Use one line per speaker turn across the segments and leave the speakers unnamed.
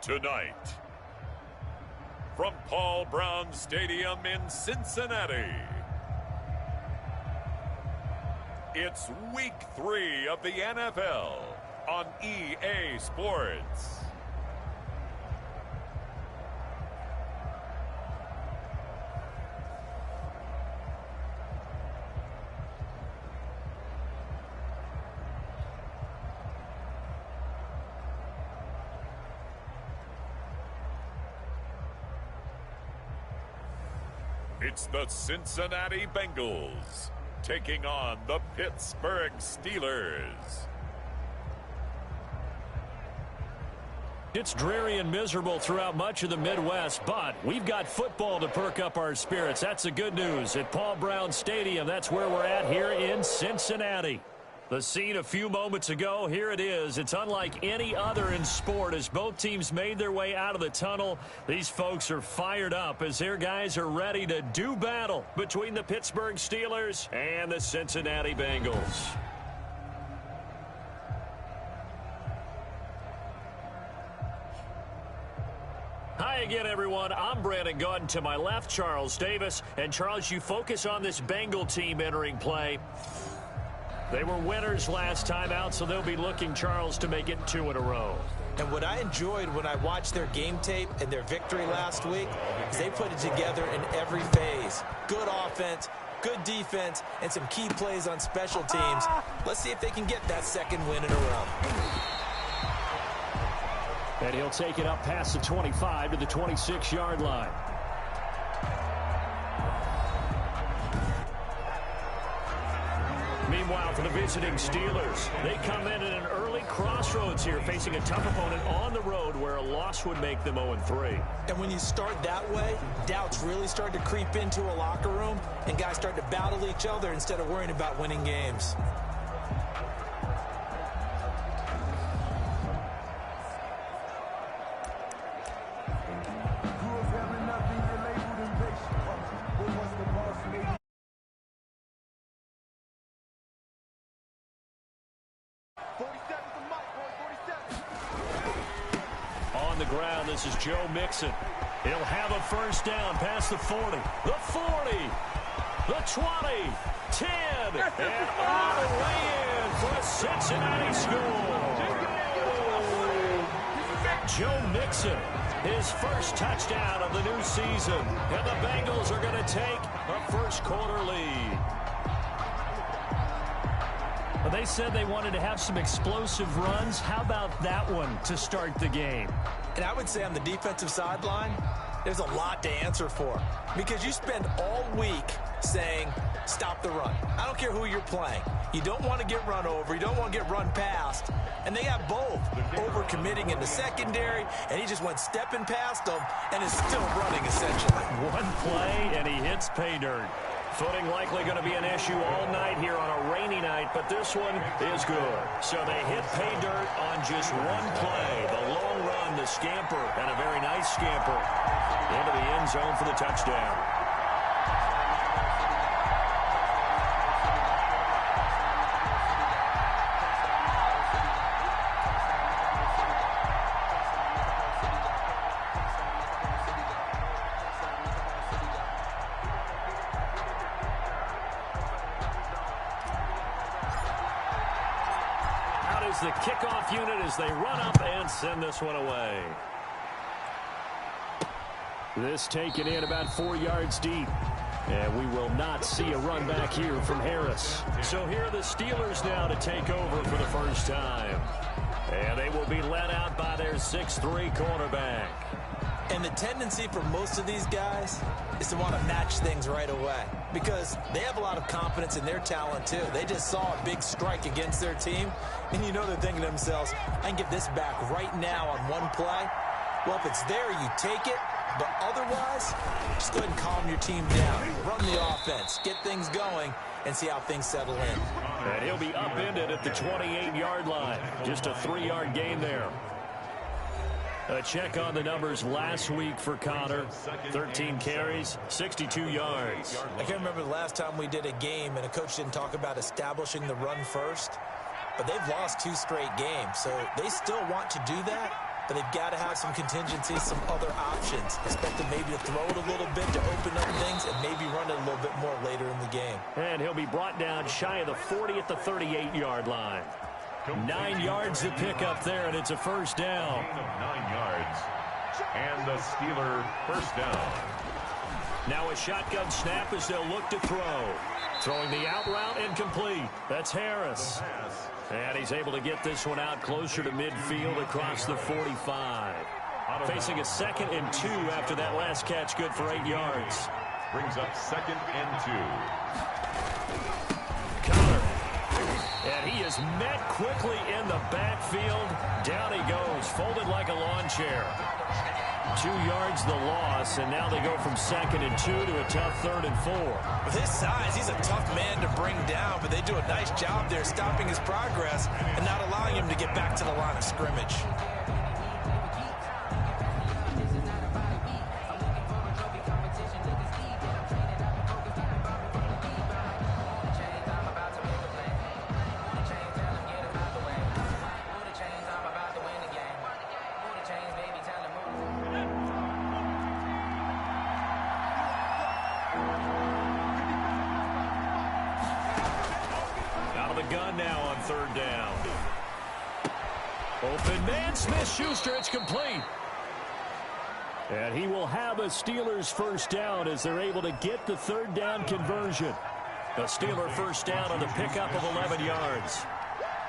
Tonight, from Paul Brown Stadium in Cincinnati, it's Week 3 of the NFL on EA Sports. It's the Cincinnati Bengals taking on the Pittsburgh Steelers.
It's dreary and miserable throughout much of the Midwest, but we've got football to perk up our spirits. That's the good news. At Paul Brown Stadium, that's where we're at here in Cincinnati. The scene a few moments ago, here it is. It's unlike any other in sport as both teams made their way out of the tunnel. These folks are fired up as their guys are ready to do battle between the Pittsburgh Steelers and the Cincinnati Bengals. Hi again, everyone. I'm Brandon Gautin. To my left, Charles Davis. And, Charles, you focus on this Bengal team entering play. They were winners last time out, so they'll be looking, Charles, to make it 2 in a row.
And what I enjoyed when I watched their game tape and their victory last week is they put it together in every phase. Good offense, good defense, and some key plays on special teams. Let's see if they can get that second win in a row.
And he'll take it up past the 25 to the 26-yard line. Meanwhile, for the visiting Steelers, they come in at an early crossroads here, facing a tough opponent on the road where a loss would make them 0-3.
And when you start that way, doubts really start to creep into a locker room, and guys start to battle each other instead of worrying about winning games.
On the ground, this is Joe Mixon. He'll have a first down past the 40, the 40, the 20, 10, and all the way in for a Cincinnati score. Joe Mixon, his first touchdown of the new season, and the Bengals are going to take a first-quarter lead. Well, they said they wanted to have some explosive runs. How about that one to start the game?
And I would say on the defensive sideline, there's a lot to answer for. Because you spend all week saying, stop the run. I don't care who you're playing. You don't want to get run over. You don't want to get run past. And they have both. Overcommitting in the secondary, and he just went stepping past them and is still running, essentially.
One play, and he hits pay dirt. Footing likely going to be an issue all night here on a rainy night, but this one is good. So they hit pay dirt on just one play. The long run, the scamper, and a very nice scamper into the end zone for the touchdown. The kickoff unit as they run up and send this one away. This taken in about 4 yards deep. And we will not see a run back here from Harris. So here are the Steelers now to take over for the first time. And they will be led out by their 6'3" quarterback.
And the tendency for most of these guys is to want to match things right away because they have a lot of confidence in their talent, too. They just saw a big strike against their team, and you know they're thinking to themselves, I can get this back right now on one play. Well, if it's there, you take it, but otherwise, just go ahead and calm your team down. Run the offense, get things going, and see how things settle in.
And he'll be upended at the 28-yard line. Just a 3-yard gain there. A check on the numbers last week for Connor. 13 carries, 62 yards.
I can't remember the last time we did a game and a coach didn't talk about establishing the run first. But they've lost 2 straight games, so they still want to do that. but they've got to have some contingencies, some other options. Expect them maybe to throw it a little bit to open up things and maybe run it a little bit more later in the game.
And he'll be brought down shy of the 40 at the 38-yard line. 9 yards to pick up there, and it's a first down.
9 yards. And the Steeler first down.
Now a shotgun snap as they'll look to throw. Throwing the out route incomplete. That's Harris. And he's able to get this one out closer to midfield across the 45. Facing a 2nd and 2 after that last catch, good for 8 yards.
Brings up 2nd and 2.
Connor. And he is met quickly in the backfield. Down he goes, folded like a lawn chair. 2 yards the loss, and now they go from 2nd and 2 to a tough 3rd and 4.
With his size, he's a tough man to bring down, but they do a nice job there stopping his progress and not allowing him to get back to the line of scrimmage.
Gun now on 3rd down. Open man, Smith-Schuster, it's complete. And he will have a Steelers first down as they're able to get the 3rd down conversion. The Steeler first down on the pickup of 11 yards.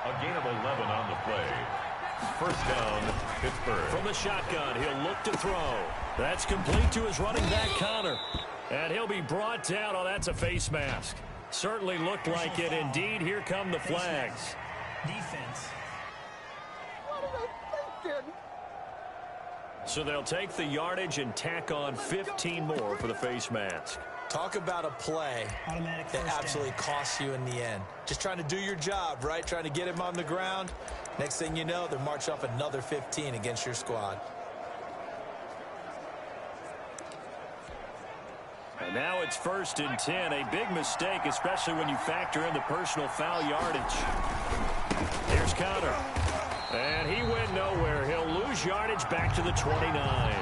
A gain of 11 on the play. First down, Pittsburgh.
From the shotgun, he'll look to throw. That's complete to his running back, Connor. And he'll be brought down. Oh, that's a face mask. Certainly looked like it. Indeed, here come the flags.
Defense.
What are they thinking?
So they'll take the yardage and tack on 15 more for the face mask.
Talk about a play that absolutely costs you in the end. Just trying to do your job, right? Trying to get him on the ground. Next thing you know, they're marching off another 15 against your squad.
And now it's 1st and 10. A big mistake, especially when you factor in the personal foul yardage. Here's Connor. And he went nowhere. He'll lose yardage back to the 29.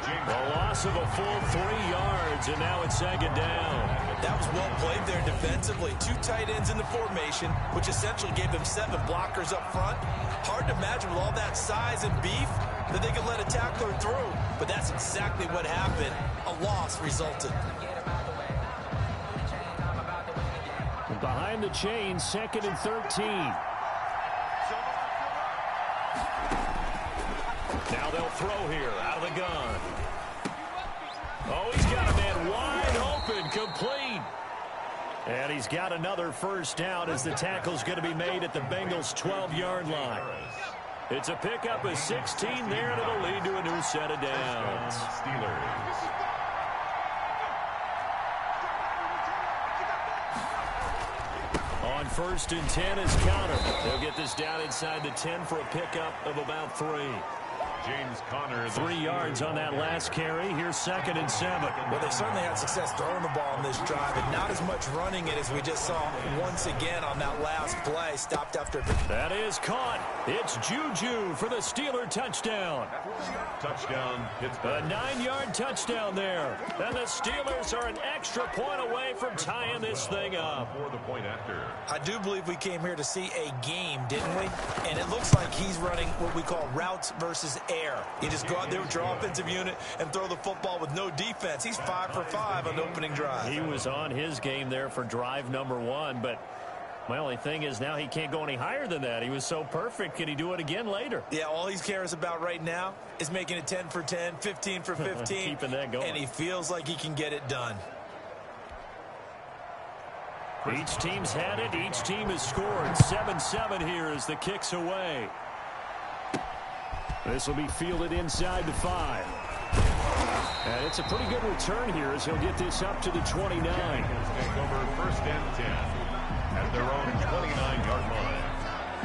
A loss of a full 3 yards, and now it's 2nd down.
That was well played there defensively. 2 tight ends in the formation, which essentially gave them 7 blockers up front. Hard to imagine with all that size and beef that they could let a tackler through. But that's exactly what happened. A loss resulted.
Behind the chains, 2nd and 13. Now they'll throw here out of the gun. Oh, he's got a man wide open, complete. And he's got another first down as the tackle's going to be made at the Bengals' 12-yard line. It's a pickup of 16 there, and it'll lead to a new set of downs.
Steelers.
On 1st and 10 is Connor. They'll get this down inside the 10 for a pickup of about 3.
James Conner.
3 yards on that last carry. Here's 2nd and 7.
Well, they certainly had success throwing the ball in this drive, and not as much running it as we just saw once again on that last play. Stopped after.
That is caught. It's Juju for the Steeler touchdown.
Touchdown, Pittsburgh.
A 9-yard touchdown there. And the Steelers are an extra point away from tying this thing up.
For the point after.
I do believe we came here to see a game, didn't we? And it looks like he's running what we call routes versus air. You just go out there with your offensive unit and throw the football with no defense. He's 5 for 5 on the opening drive.
He was on his game there for drive number 1, but my only thing is now he can't go any higher than that. He was so perfect. Can he do it again later?
Yeah, all he cares about right now is making it 10 for 10, 15 for 15.
Keeping that going.
And he feels like he can get it done.
Each team's had it. Each team has scored. 7-7 here as the kick's away. This will be fielded inside the 5. And it's a pretty good return here as he'll get this up to the 29.
Take over 1st and 10 at their own 29-yard line.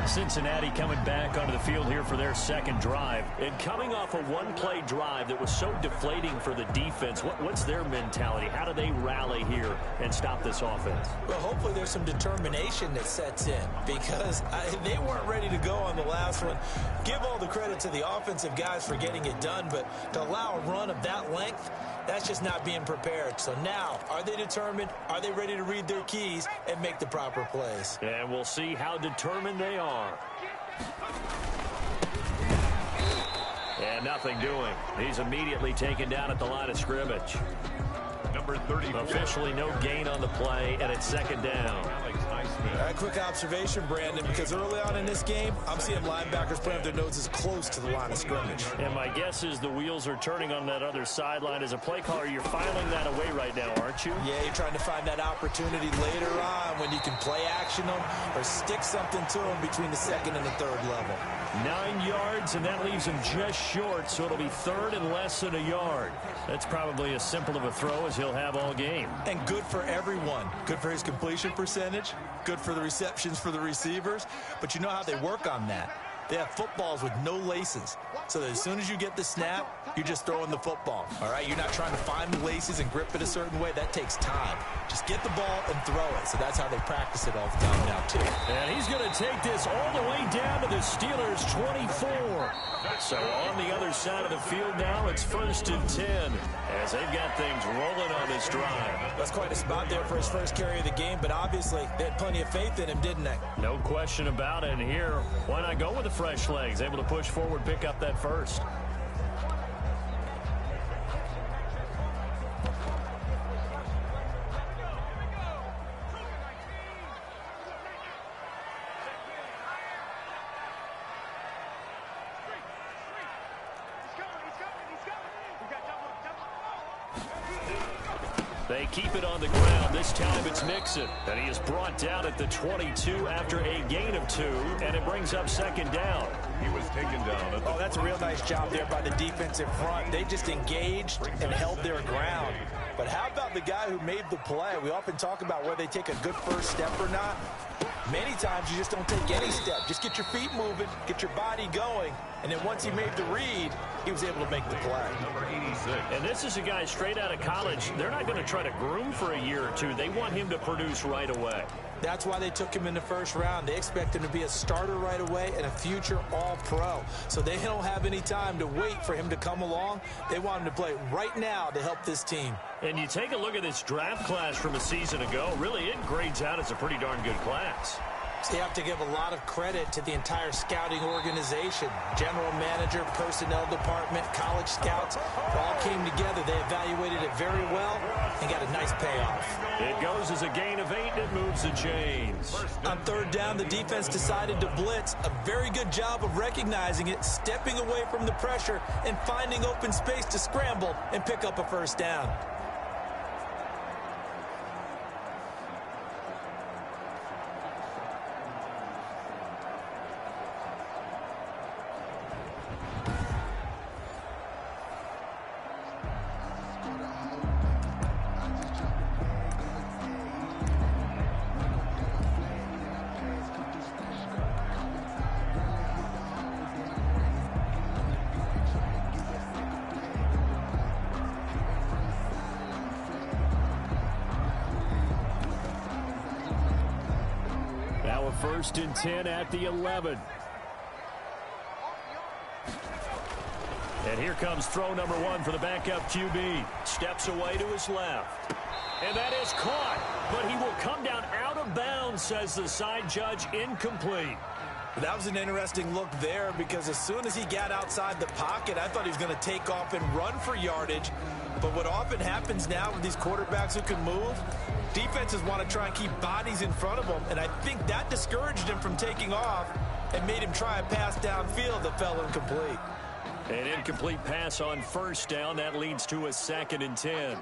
Cincinnati coming back onto the field here for their second drive. And coming off a one-play drive that was so deflating for the defense, what's their mentality? How do they rally here and stop this offense?
Well, hopefully there's some determination that sets in because they weren't ready to go on the last one. Give all the credit to the offensive guys for getting it done, but to allow a run of that length, that's just not being prepared. So now, are they determined? Are they ready to read their keys and make the proper plays?
And we'll see how determined they are. And nothing doing. He's immediately taken down at the line of scrimmage.
Number 30.
Officially no gain on the play, and it's second down.
Quick observation, Brandon, because early on in this game, I'm seeing linebackers playing with their noses close to the line of scrimmage.
And my guess is the wheels are turning on that other sideline. As a play caller, you're filing that away right now, aren't you?
Yeah, you're trying to find that opportunity later on when you can play action them or stick something to them between the second and the third level.
9 yards, and that leaves him just short, so it'll be third and less than a yard. That's probably as simple of a throw as he'll have all game.
And good for everyone. Good for his completion percentage, good for the receptions for the receivers. But you know how they work on that. They have footballs with no laces. So that as soon as you get the snap, you're just throwing the football. All right, you're not trying to find the laces and grip it a certain way. That takes time. Just get the ball and throw it. So that's how they practice it all the time now, too.
And he's going to take this all the way down to the Steelers' 24. So on the other side of the field now, it's 1st and 10 as they've got things rolling on this drive.
That's quite a spot there for his first carry of the game, but obviously they had plenty of faith in him, didn't they?
No question about it. And here, why not go with the fresh legs? Able to push forward, pick up that first. They keep it on the ground. This time it's Mixon. And he is brought down at the 22 after a gain of 2. And it brings up second down.
He was taken down.
Oh, that's a real nice job there by the defensive front. They just engaged and held their ground. But how about the guy who made the play? We often talk about whether they take a good first step or not. Many times you just don't take any step. Just get your feet moving, get your body going, and then once he made the read, he was able to make the play.
Number 86.
And this is a guy straight out of college. They're not going to try to groom for a year or two. They want him to produce right away.
That's why they took him in the first round. They expect him to be a starter right away and a future all-pro. So they don't have any time to wait for him to come along. They want him to play right now to help this team.
And you take a look at this draft class from a season ago. Really, it grades out as a pretty darn good class.
So you have to give a lot of credit to the entire scouting organization. General manager, personnel department, college scouts, all came together. They evaluated it very well and got a nice payoff.
It goes as a gain of 8, and it moves the chains.
On third down, the defense decided to blitz. A very good job of recognizing it, stepping away from the pressure, and finding open space to scramble and pick up a first down.
Now a 1st and 10 at the 11. And here comes throw number 1 for the backup QB. Steps away to his left. And that is caught, but he will come down out of bounds, says the side judge. Incomplete.
That was an interesting look there because as soon as he got outside the pocket, I thought he was going to take off and run for yardage. But what often happens now with these quarterbacks who can move, defenses want to try and keep bodies in front of them, and I think that discouraged him from taking off and made him try a pass downfield that fell incomplete.
An incomplete pass on first down. That leads to a 2nd and 10.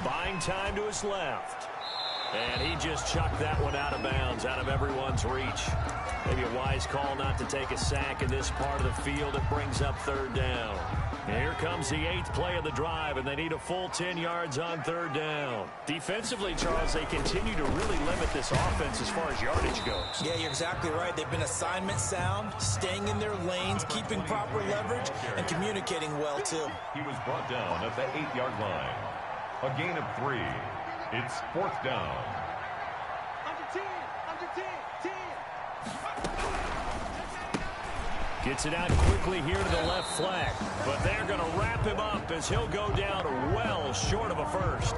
Buying time to his left. And he just chucked that one out of bounds, out of everyone's reach. Maybe a wise call not to take a sack in this part of the field. It brings up third down. And here comes the 8th play of the drive, and they need a full 10 yards on third down. Defensively, Charles, they continue to really limit this offense as far as yardage goes.
Yeah, you're exactly right. They've been assignment sound, staying in their lanes, keeping proper leverage, and communicating well, too.
He was brought down at the 8-yard line. A gain of 3. It's 4th down.
Under 10, under 10, 10.
Gets it out quickly here to the left flank. But they're going to wrap him up as he'll go down well short of a first.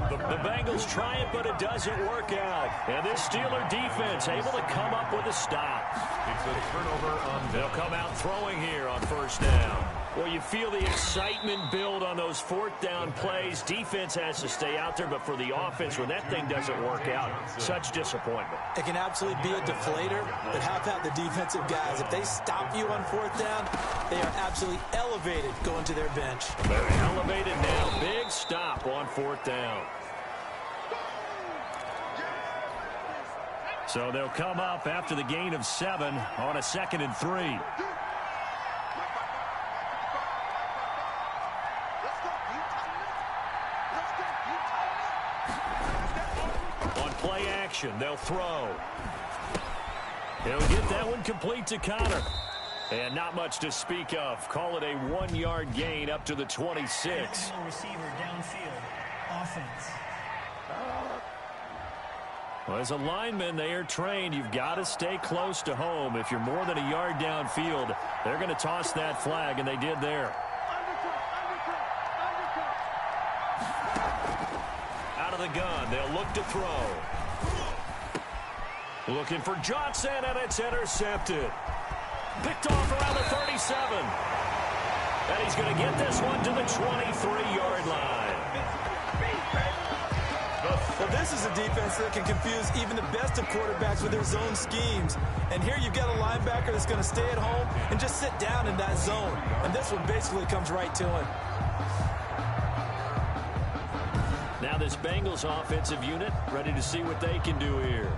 The Bengals try it, but it doesn't work out. And this Steeler defense able to come up with a stop.
It's a turnover on.
They'll come out throwing here on first down. Well, you feel the excitement build on those 4th down plays. Defense has to stay out there, but for the offense, when that thing doesn't work out, such disappointment.
It can absolutely be a deflator, but how about the defensive guys? If they stop you on 4th down, they are absolutely elevated going to their bench.
They're elevated now. Big stop on 4th down. So they'll come up after the gain of 7 on a 2nd and 3. They'll throw. He'll get that one complete to Connor. And not much to speak of. Call it a 1-yard gain up to the 26.
Receiver downfield. Offense.
Well, as a lineman, they are trained. You've got to stay close to home. If you're more than a yard downfield, they're going to toss that flag, and they did there. Out of the gun, they'll look to throw. Looking for Johnson, and it's intercepted. Picked off around the 37. And he's going to get this one to the 23-yard line.
Well, this is a defense that can confuse even the best of quarterbacks with their zone schemes. And here you've got a linebacker that's going to stay at home and just sit down in that zone. And this one basically comes right to him.
Now this Bengals offensive unit ready to see what they can do here.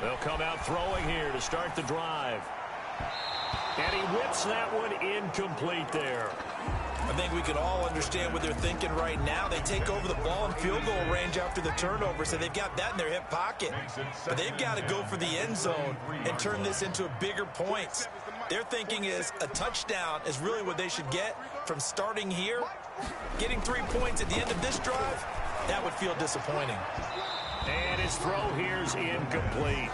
They'll come out throwing here to start the drive. And he whips that one incomplete there.
I think we can all understand what they're thinking right now. They take over the ball in field goal range after the turnover, so they've got that in their hip pocket. But they've got to go for the end zone and turn this into a bigger points. Their thinking is a touchdown is really what they should get from starting here. Getting 3 points at the end of this drive, that would feel disappointing.
And his throw here's incomplete.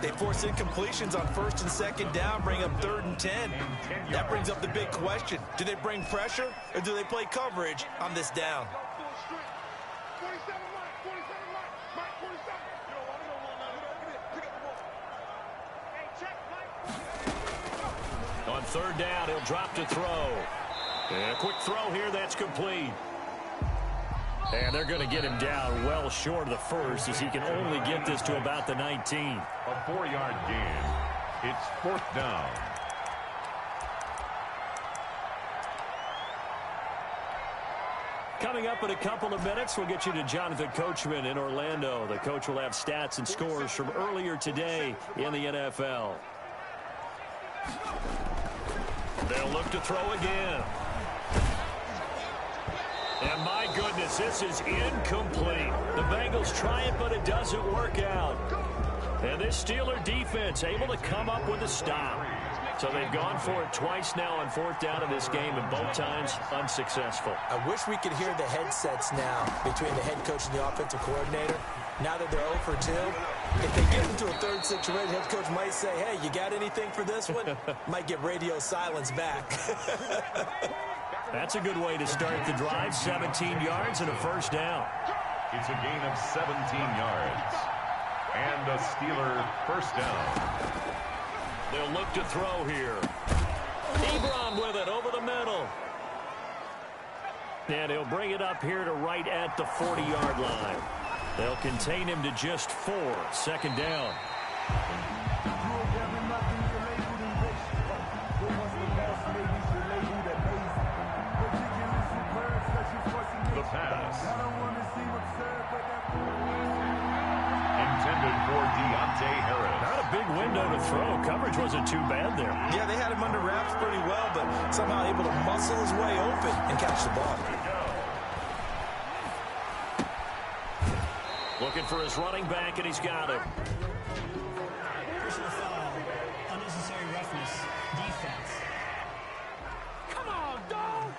They force incompletions on 1st and 2nd down, bring up 3rd and 10. That brings up the big question. Do they bring pressure or do they play coverage on this down?
On 3rd down, he'll drop to throw. And a quick throw here, that's complete. And they're going to get him down well short of the first as he can only get this to about the 19.
A 4-yard gain. It's 4th down.
Coming up in a couple of minutes, we'll get you to Jonathan Coachman in Orlando. The coach will have stats and scores from earlier today in the NFL. They'll look to throw again. And my goodness, this is incomplete. The Bengals try it, but it doesn't work out. And this Steeler defense able to come up with a stop. So they've gone for it twice now on 4th down in this game, and both times unsuccessful.
I wish we could hear the headsets now between the head coach and the offensive coordinator. Now that they're 0 for 2, if they get into a 3rd situation, head coach might say, hey, you got anything for this one? Might get radio silence back.
That's a good way to start the drive. 17 yards and a 1st down.
It's a gain of 17 yards. And a Steeler first down.
They'll look to throw here. Ebron with it over the middle. And he'll bring it up here to right at the 40-yard line. They'll contain him to just 4. Second down.
The pass. Intended for Deontay Harris.
Not a big window to throw. Coverage wasn't too bad there.
Yeah, they had him under wraps pretty well, but somehow able to muscle his way open and catch the ball.
Looking for his running back, and he's got him.
Personal foul. Unnecessary roughness. Defense.
Come on, dog!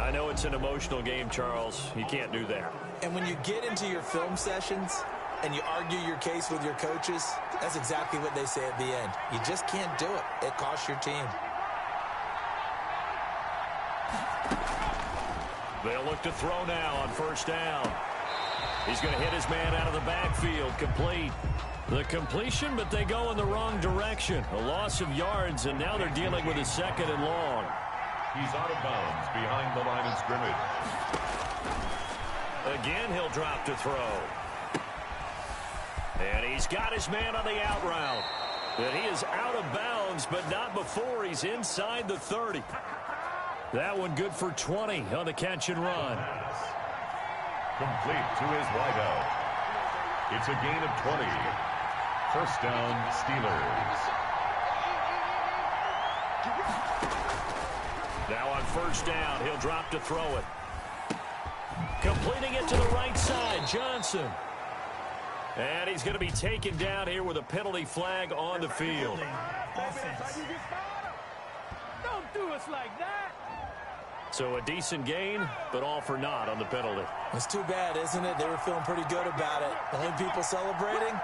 I know it's an emotional game, Charles. You can't do that.
And when you get into your film sessions and you argue your case with your coaches, that's exactly what they say at the end. You just can't do it. It costs your team.
They'll look to throw now on first down. He's going to hit his man out of the backfield. Complete. The completion, but they go in the wrong direction. A loss of yards, and now they're dealing with a second and long.
He's out of bounds behind the line of scrimmage.
Again, he'll drop to throw. And he's got his man on the out route. And he is out of bounds, but not before he's inside the 30. That one good for 20 on the catch and run.
Complete to his wideout. It's a gain of 20. First down, Steelers.
Now on first down, he'll drop to throw it. Completing it to the right side, Johnson. And he's going to be taken down here with a penalty flag on the field.
Offense.
Don't do us like that!
So a decent gain, but all for naught on the penalty.
It's too bad, isn't it? They were feeling pretty good about it. The only people celebrating,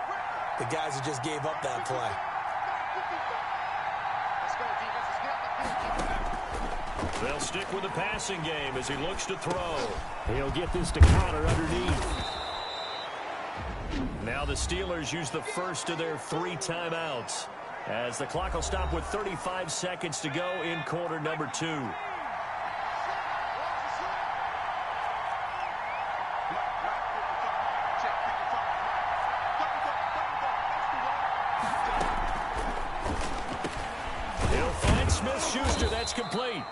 the guys who just gave up that play.
They'll stick with the passing game as he looks to throw. He'll get this to Connor underneath. Now the Steelers use the first of their 3 timeouts as the clock will stop with 35 seconds to go in quarter number 2. He'll find Smith-Schuster. That's complete.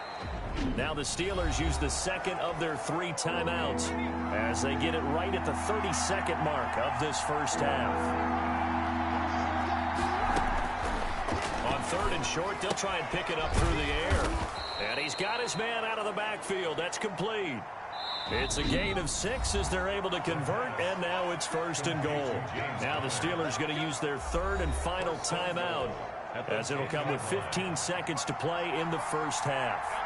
Now the Steelers use the second of their 3 timeouts as they get it right at the 30-second mark of this first half. On third and short, they'll try and pick it up through the air. And he's got his man out of the backfield. That's complete. It's a gain of 6 as they're able to convert, and now it's first and goal. Now the Steelers going to use their 3rd and final timeout as it'll come with 15 seconds to play in the first half.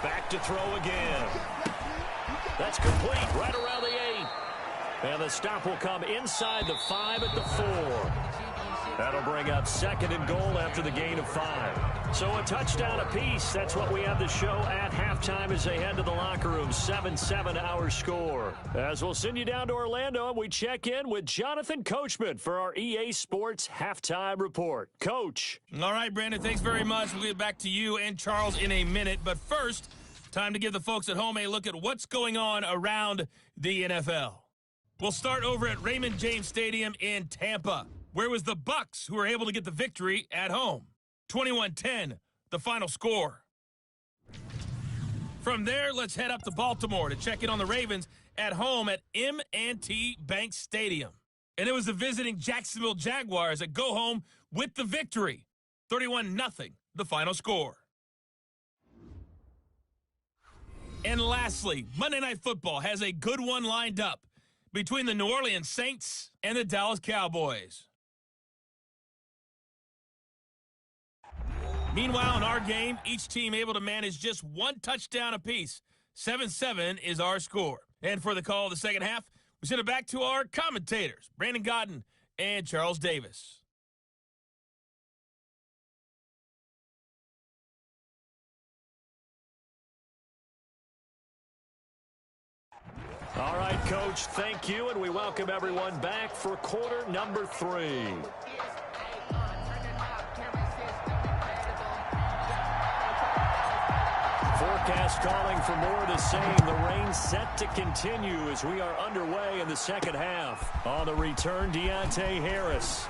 Back to throw again. That's complete right around the 8. And the stop will come inside the 5 at the 4. That'll bring up 2nd and goal after the gain of 5. So a touchdown apiece. That's what we have the show at halftime as they head to the locker room. 7-7 our score. As we'll send you down to Orlando, and we check in with Jonathan Coachman for our EA Sports Halftime Report. Coach.
All right, Brandon, thanks very much. We'll get back to you and Charles in a minute. But first, time to give the folks at home a look at what's going on around the NFL. We'll start over at Raymond James Stadium in Tampa, where it was the Bucs who were able to get the victory at home. 21-10, the final score. From there, let's head up to Baltimore to check in on the Ravens at home at M&T Bank Stadium. And it was the visiting Jacksonville Jaguars that go home with the victory. 31-0, the final score. And lastly, Monday Night Football has a good one lined up between the New Orleans Saints and the Dallas Cowboys. Meanwhile, in our game, each team able to manage just 1 touchdown apiece. 7-7 is our score. And for the call of the second half, we send it back to our commentators, Brandon Godden and Charles Davis.
All right, Coach, thank you, and we welcome everyone back for quarter number 3. Forecast calling for more of the same. The rain set to continue as we are underway in the second half. On the return, Deontay Harris.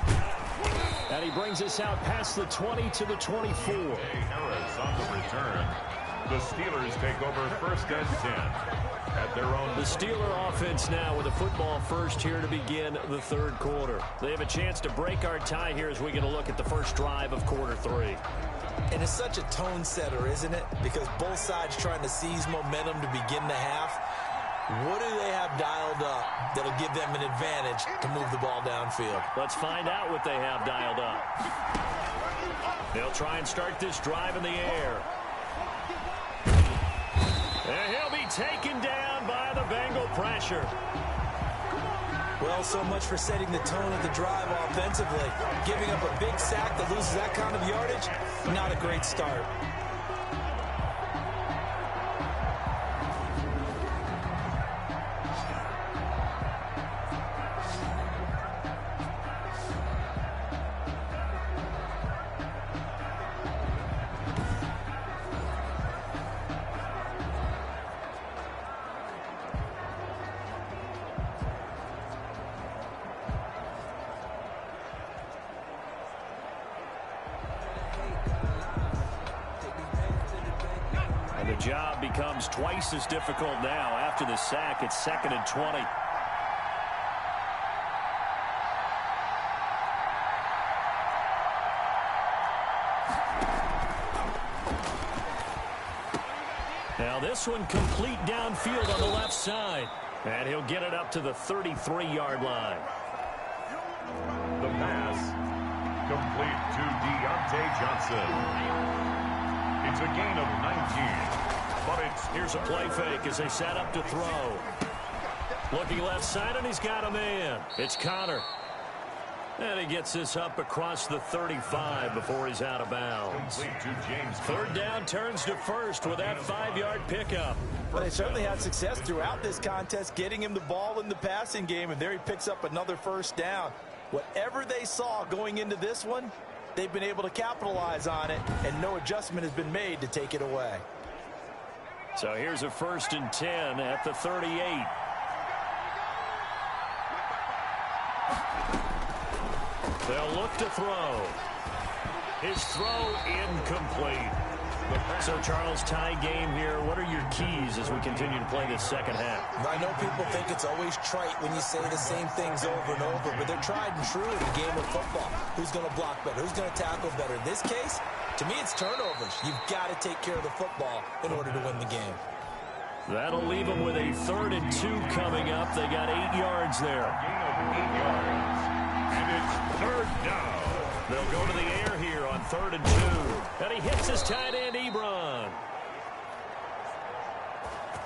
And he brings us out past the 20 to the 24.
Harris on the return. The Steelers take over first and 10 at their own.
The Steeler offense now with a football first here to begin the third quarter. They have a chance to break our tie here as we get a look at the first drive of quarter 3.
And it's such a tone setter, isn't it? Because both sides trying to seize momentum to begin the half. What do they have dialed up that'll give them an advantage to move the ball downfield?
Let's find out what they have dialed up. They'll try and start this drive in the air. And he'll be taken down by the Bengal pressure.
Well, so much for setting the tone of the drive offensively. Giving up a big sack that loses that kind of yardage, not a great start.
The job becomes twice as difficult now. After the sack, it's 2nd and 20. Now this one complete downfield on the left side. And he'll get it up to the 33-yard line.
The pass complete to Deontay Johnson. It's a gain of 19, but
here's a play fake as they set up to throw. Looking left side, and he's got a man. It's Connor. And he gets this up across the 35 before he's out of bounds. Third down turns to first with that 5-yard pickup.
But they certainly had success throughout this contest, getting him the ball in the passing game, and there he picks up another first down. Whatever they saw going into this one, they've been able to capitalize on it, and no adjustment has been made to take it away.
So here's a 1st and 10 at the 38. They'll look to throw. His throw incomplete. So, Charles, tie game here. What are your keys as we continue to play this second half?
I know people think it's always trite when you say the same things over and over, but they're tried and true in the game of football. Who's going to block better? Who's going to tackle better? In this case, to me, it's turnovers. You've got to take care of the football in order to win the game.
That'll leave them with a 3rd and 2 coming up. They got 8 yards there.
gain of 8 yards, and it's 3rd down.
They'll go to the air here on 3rd and 2. And he hits his tight end, Ebron.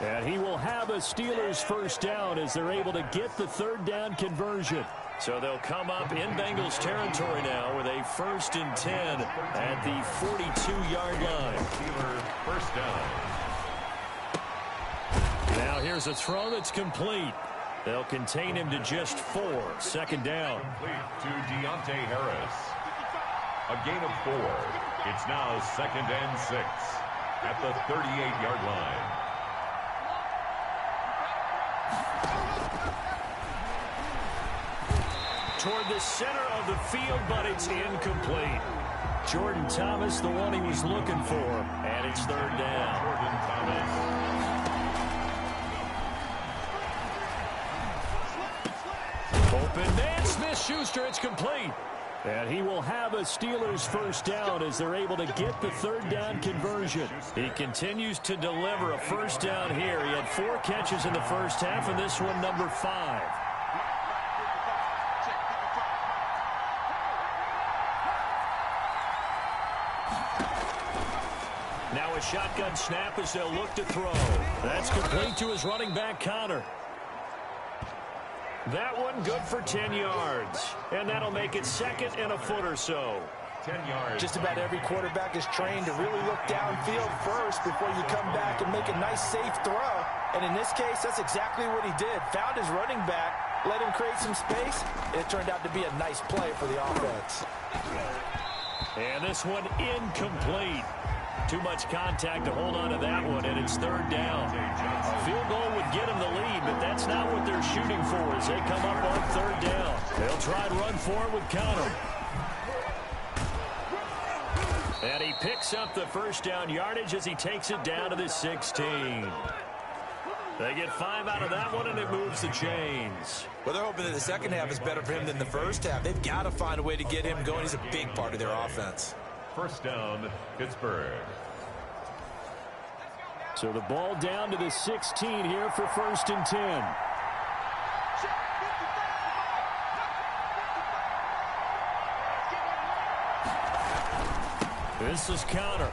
And he will have a Steelers first down as they're able to get the 3rd down conversion. So they'll come up in Bengals territory now with a 1st and 10 at the 42-yard line.
Steelers first down.
Now here's a throw that's complete. They'll contain him to just 4. 2nd down.
Complete to Deontay Harris. A gain of 4. It's now 2nd and 6 at the 38-yard line.
Toward the center of the field, but it's incomplete. Jordan Thomas, the one he was looking for, and it's 3rd down.
Jordan Thomas.
Open man, Smith-Schuster, it's complete. And he will have a Steelers first down as they're able to get the 3rd down conversion. He continues to deliver a first down here. He had 4 catches in the first half, and this one number 5. Now a shotgun snap as they'll look to throw. That's complete to his running back, Connor. That one good for 10 yards. And that'll make it 2nd and a foot or so.
10 yards.
Just about every quarterback is trained to really look downfield first before you come back and make a nice, safe throw. And in this case, that's exactly what he did. Found his running back, let him create some space. It turned out to be a nice play for the offense.
And this one incomplete. Too much contact to hold on to that one, and it's third down. A field goal would get him the lead, but that's not what they're shooting for as they come up on third down. They'll try and run for it with Conner. And he picks up the first down yardage as he takes it down to the 16. They get 5 out of that one, and it moves the chains.
Well, they're hoping that the second half is better for him than the first half. They've got to find a way to get him going. He's a big part of their offense.
First down, Pittsburgh.
So the ball down to the 16 here for 1st and 10. This is Conner.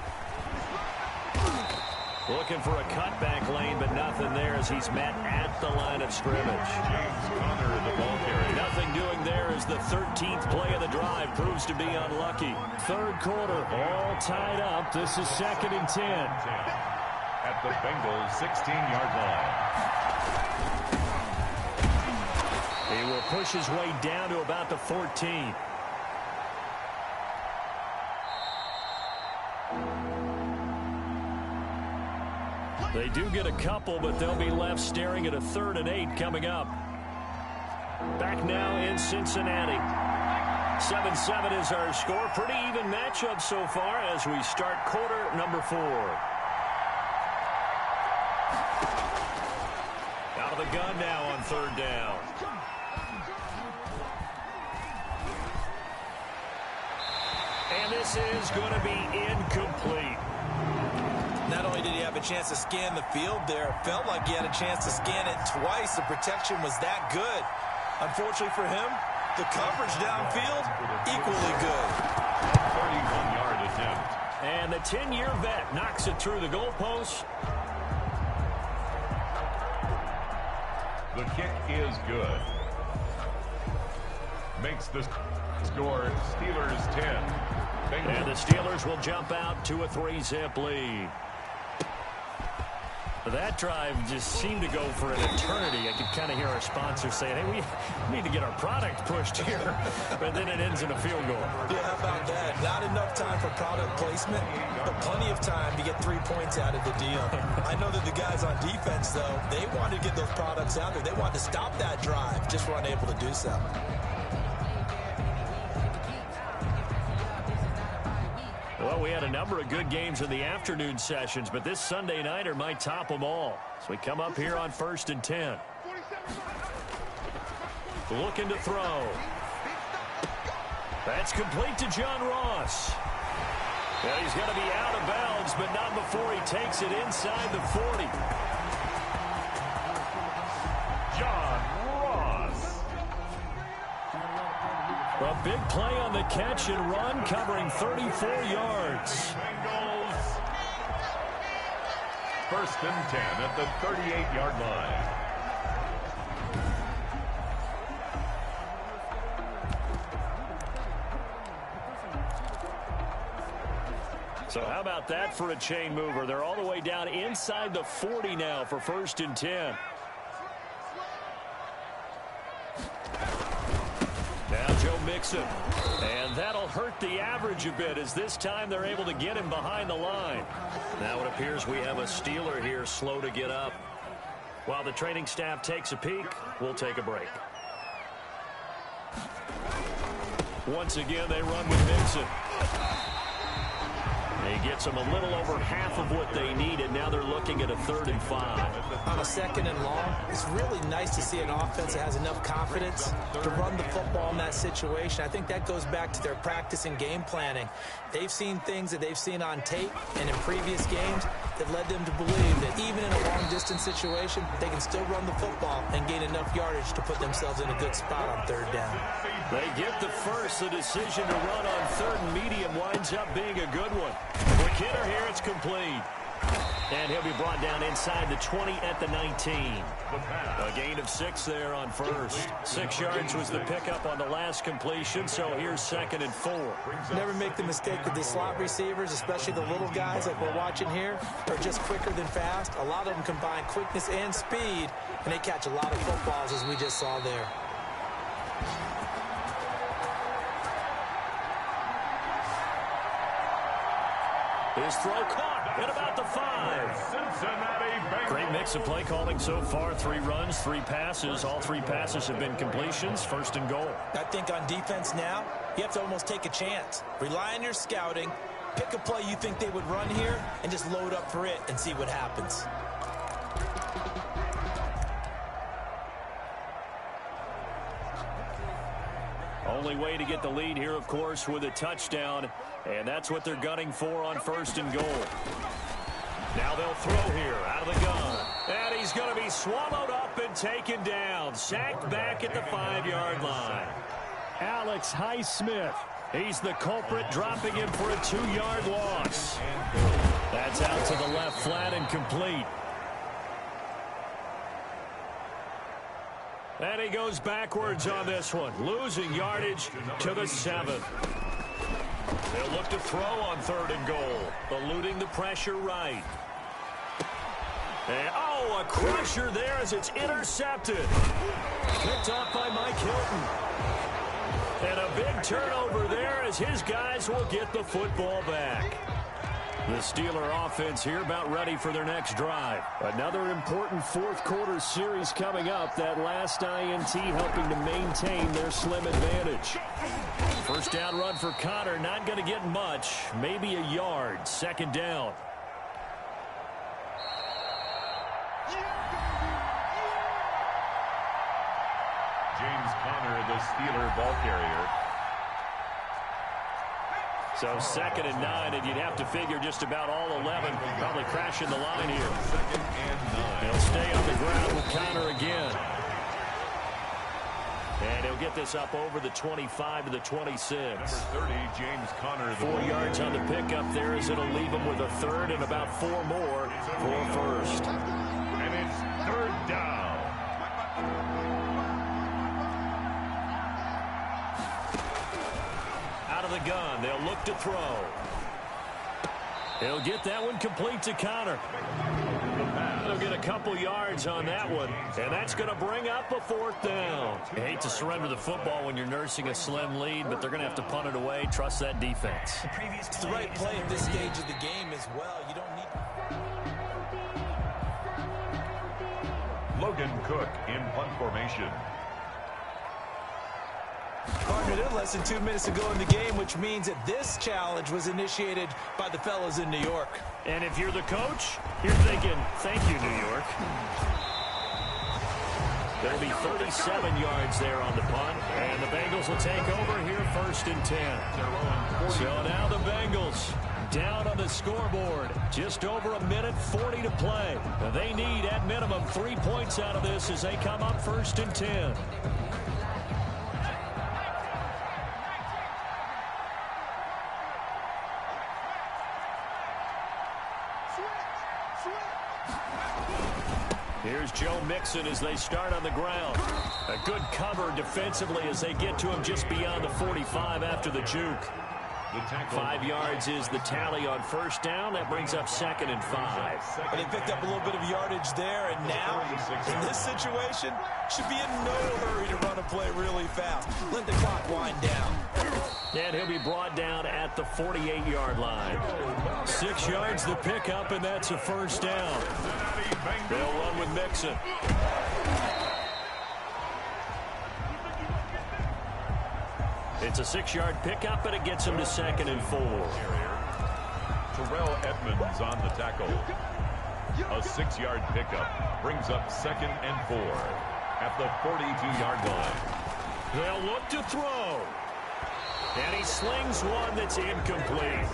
Looking for a cutback lane, but nothing there as he's met at the line of scrimmage.
James Conner, the ball carrier.
Nothing doing there as the 13th play of the drive proves to be unlucky. Third quarter, all tied up. This is 2nd and 10.
At the Bengals' 16-yard line.
He will push his way down to about the 14. They do get a couple, but they'll be left staring at a 3rd and 8 coming up. Back now in Cincinnati. 7-7 is our score. Pretty even matchup so far as we start quarter number 4. Out of the gun now on 3rd down. And this is going to be incomplete.
Not only did he have a chance to scan the field there, it felt like he had a chance to scan it twice. The protection was that good. Unfortunately for him, the coverage downfield, equally good.
31-yard attempt.
And the 10-year vet knocks it through the goalpost.
The kick is good. Makes the score Steelers 10. Bengals.
And the Steelers will jump out to a 3-zip lead. That drive just seemed to go for an eternity. I could kind of hear our sponsor saying, hey, we need to get our product pushed here. But then it ends in a field goal.
Yeah, how about that? Not enough time for product placement, but plenty of time to get 3 points out of the deal. I know that the guys on defense, though, they wanted to get those products out there. They wanted to stop that drive, just were unable to do so.
Well, we had a number of good games in the afternoon sessions, but this Sunday nighter might top them all. So we come up here on 1st and 10. Looking to throw. That's complete to John Ross. Well, he's going to be out of bounds, but not before he takes it inside the 40.
John Ross.
A big play on the catch and run, covering 34 yards.
Bengals. 1st and 10 at the 38-yard line.
So how about that for a chain mover? They're all the way down inside the 40 now for 1st and 10. Now Joe Mixon. And that'll hurt the average a bit as this time they're able to get him behind the line. Now it appears we have a Steeler here slow to get up. While the training staff takes a peek, we'll take a break. Once again, they run with Mixon. He gets them a little over half of what they needed. Now they're looking at a 3rd and 5.
On a 2nd and long, it's really nice to see an offense that has enough confidence to run the football in that situation. I think that goes back to their practice and game planning. They've seen things that they've seen on tape and in previous games that led them to believe that even in a long-distance situation, they can still run the football and gain enough yardage to put themselves in a good spot on 3rd down.
They get the first. The decision to run on 3rd and medium winds up being a good one. For Kidder here, it's complete. And he'll be brought down inside the 20 at the 19. A gain of 6 there on first. 6 yards was the pickup on the last completion, so here's 2nd and 4.
Never make the mistake that the slot receivers, especially the little guys like we're watching here, are just quicker than fast. A lot of them combine quickness and speed, and they catch a lot of footballs, as we just saw there.
His throw caught at about the 5. Great mix of play calling so far. 3 runs, 3 passes. All 3 passes have been completions. 1st and goal.
I think on defense now, you have to almost take a chance. Rely on your scouting. Pick a play you think they would run here and just load up for it and see what happens.
Only way to get the lead here, of course, with a touchdown. And that's what they're gunning for on 1st and goal. Now they'll throw here out of the gun. And he's going to be swallowed up and taken down. Sacked back at the 5-yard line. Alex Highsmith. He's the culprit, dropping him for a 2-yard loss. That's out to the left flat and complete. And he goes backwards on this one, losing yardage to the 7th. They'll look to throw on 3rd and goal, eluding the pressure right. And, oh, a crusher there as it's intercepted. Picked off by Mike Hilton. And a big turnover there as his guys will get the football back. The Steeler offense here about ready for their next drive. Another important 4th quarter series coming up. That last INT helping to maintain their slim advantage. 1st down run for Connor. Not going to get much. Maybe a yard. 2nd down.
James Conner, the Steeler ball carrier.
So 2nd and 9, and you'd have to figure just about all 11 probably crashing the line here.
2nd and 9.
He'll stay on the ground with Connor again. And he'll get this up over the 25 to the 26.
Number 30, James Conner.
4 yards on the pickup there as it'll leave him with a 3rd and about 4 more for 1st.
And it's 3rd down.
Out of the gun, they'll look to throw. He'll get that one complete to Connor. He'll get a couple yards on that one, and that's going to bring up a 4th down. You hate to surrender the football when you're nursing a slim lead, but they're going to have to punt it away. Trust that defense.
It's the right play at this stage of the game as well. You don't need...
Logan Cook in punt formation.
Partner, they're less than 2 minutes to go in the game, which means that this challenge was initiated by the fellas in New York.
And if you're the coach, you're thinking, thank you, New York. There'll be 37 yards there on the punt, and the Bengals will take over here 1st and 10. So now the Bengals down on the scoreboard. Just over 1:40 to play. Now they need, at minimum, 3 points out of this as they come up 1st and 10. Here's Joe Mixon as they start on the ground. A good cover defensively as they get to him just beyond the 45 after the juke. 5 yards is the tally on 1st down. That brings up 2nd and 5.
And they picked up a little bit of yardage there, and now, in this situation, should be in no hurry to run a play really fast. Let the clock wind down.
And he'll be brought down at the 48-yard line. 6 yards the pickup, and that's a 1st down. They'll run with Mixon. It's a 6-yard pickup, but it gets him to 2nd and 4.
Terrell Edmonds on the tackle. A 6-yard pickup brings up 2nd and 4 at the 42-yard line.
They'll look to throw. And he slings one that's incomplete.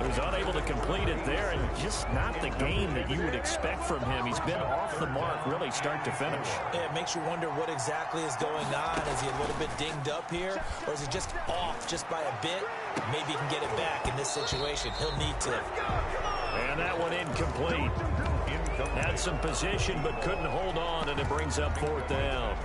He's unable to complete it there, and just not the game that you would expect from him. He's been off the mark really start to finish.
Yeah, it makes you wonder what exactly is going on. Is he a little bit dinged up here, or is he just off just by a bit? Maybe he can get it back in this situation. He'll need to.
And that one incomplete. Had some position but couldn't hold on, and it brings up fourth down.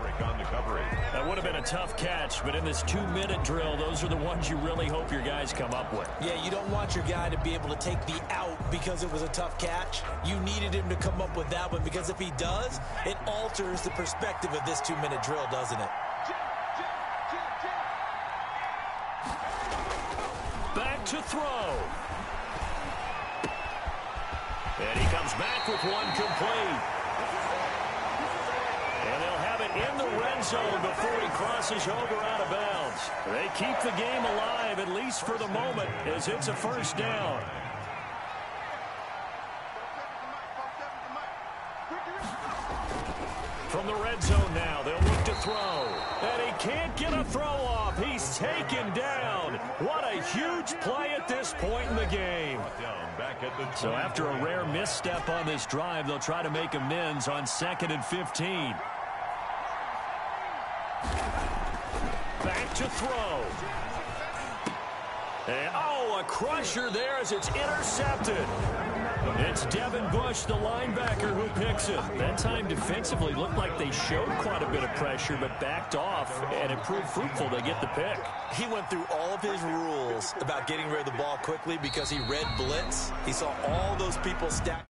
That would have been a tough catch, but in this 2-minute drill, those are the ones you really hope your guys come up with.
Yeah, you don't want your guy to be able to take the out because it was a tough catch. You needed him to come up with that one, because if he does, it alters the perspective of this 2-minute drill, doesn't it?
Back to throw. And he comes back with one complete. And they'll have it in the red zone before he crosses over out of bounds. They keep the game alive, at least for the moment, as it's a first down. From the red zone now, they'll look to throw. And he can't get a throw off. He's taken down. What a huge play at this point in the game. So after a rare misstep on this drive, they'll try to make amends on 2nd and 15. Back to throw. And, oh, a crusher there as it's intercepted. It's Devin Bush, the linebacker, who picks it. That time defensively looked like they showed quite a bit of pressure, but backed off, and it proved fruitful. They get the pick.
He went through all of his rules about getting rid of the ball quickly because he read blitz. He saw all those people stack.